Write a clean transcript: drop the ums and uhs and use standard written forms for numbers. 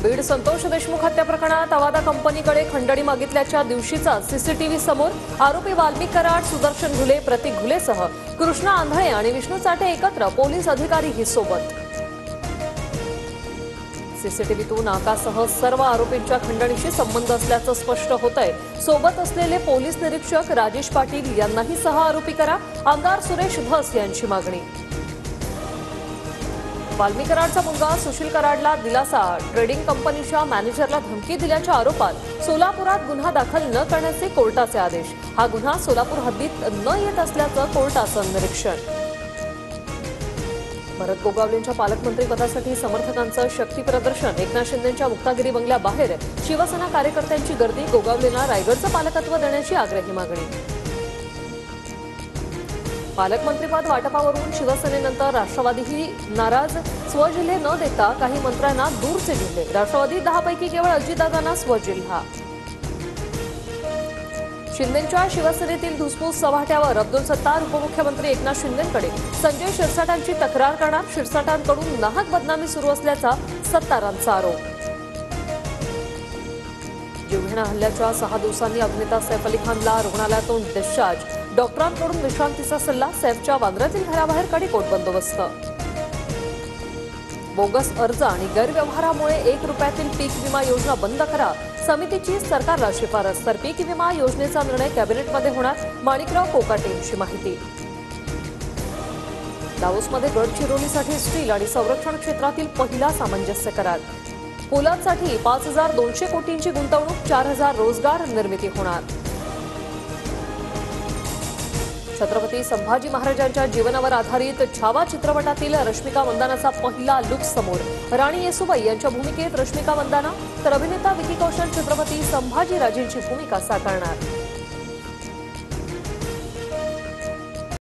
बीड संतोष देशमुख हत्या प्रकरणात अवादा कंपनीकडे खंडणी मागितल्याच्या दिवशीचा सीसीटीव्ही समोर आरोपी वाल्मिक कराड, सुदर्शन घुले, प्रतीक घुलेसह कृष्णा आंधळे आणि विष्णू चाटे एकत्र पोलीस अधिकारीही सोबत। सीसीटीव्हीतून आकासह सर्व आरोपींच्या खंडणीशी संबंध असल्याचं स्पष्ट होतंय। सोबत असलेले पोलीस निरीक्षक राजेश पाटील यांनाही सह आरोपी करा, आमदार सुरेश धस यांची मागणी। वाल्मिक कराडचा मुलगा सुशील कराडला दिलासा, ट्रेडिंग कंपनीच्या मॅनेजरला धमकी दिल्याच्या आरोपात सोलापुरात गुन्हा दाखल न करण्याचे कोर्टाचे आदेश। हा गुन्हा सोलापूर हद्दीत न येत असल्याचं कोर्टाचं निरीक्षण। भरत गोगावलेंच्या पालकमंत्रीपदासाठी समर्थकांचं शक्ती प्रदर्शन। एकनाथ शिंदेंच्या मुक्तागिरी बंगल्याबाहेर शिवसेना कार्यकर्त्यांची गर्दी। गोगावलेंना रायगडचं पालकत्व देण्याची आग्रही मागणी। पालकमंत्रीपद वाटपावरून शिवसेनेनंतर राष्ट्रवादीही नाराज। स्वजिल्हे न देता काही मंत्र्यांना दूरचे जिल्हे। राष्ट्रवादी 10 पैकी केवळ अजितदादांना स्वजिल्हा। शिंदेंच्या शिवसेनेतील धुसफूस चव्हाट्यावर अब्दुल सत्तार उपमुख्यमंत्री एकनाथ शिंदेंकडे संजय शिरसाटांची तक्रार करणार। शिरसाटांकडून नाहक बदनामी सुरू असल्याचा सत्तारांचा आरोप। जीवघेण्या हल्ल्याच्या 6 दिवसांनी अभिनेता सैफ अली खानला रुग्णालयातून डिस्चार्ज। डॉक्टरांकडून विश्रांतीचा सल्ला। सैफच्या वांद्र्यातील घराबाहेर कडेकोट बंदोबस्त। बोगस अर्ज आणि गैरव्यवहारामुळे 1 रुपयातील पीक विमा योजना बंद करा, समितीची सरकारला शिफारस। तर पीक विमा योजनेचा निर्णय कॅबिनेटमध्ये होणार, माणिकराव कोकाटेंची माहिती। दावोसमध्ये गडचिरोलीसाठी स्टील आणि संरक्षण क्षेत्रातील पहिला सामंजस्य करार। पोलादसाठी 5200 कोटींची गुंतवणूक, 4000 रोजगार निर्मिती होणार। छत्रपती संभाजी महाराजांच्या जीवनावर आधारित छावा चित्रपटातील रश्मिका मंदानाचा पहिला लुक समोर। राणी येसुबाई यांच्या भूमिकेत रश्मिका मंदाना, तर अभिनेता विकी कौशल छत्रपती संभाजीराजेंची भूमिका साकारणार।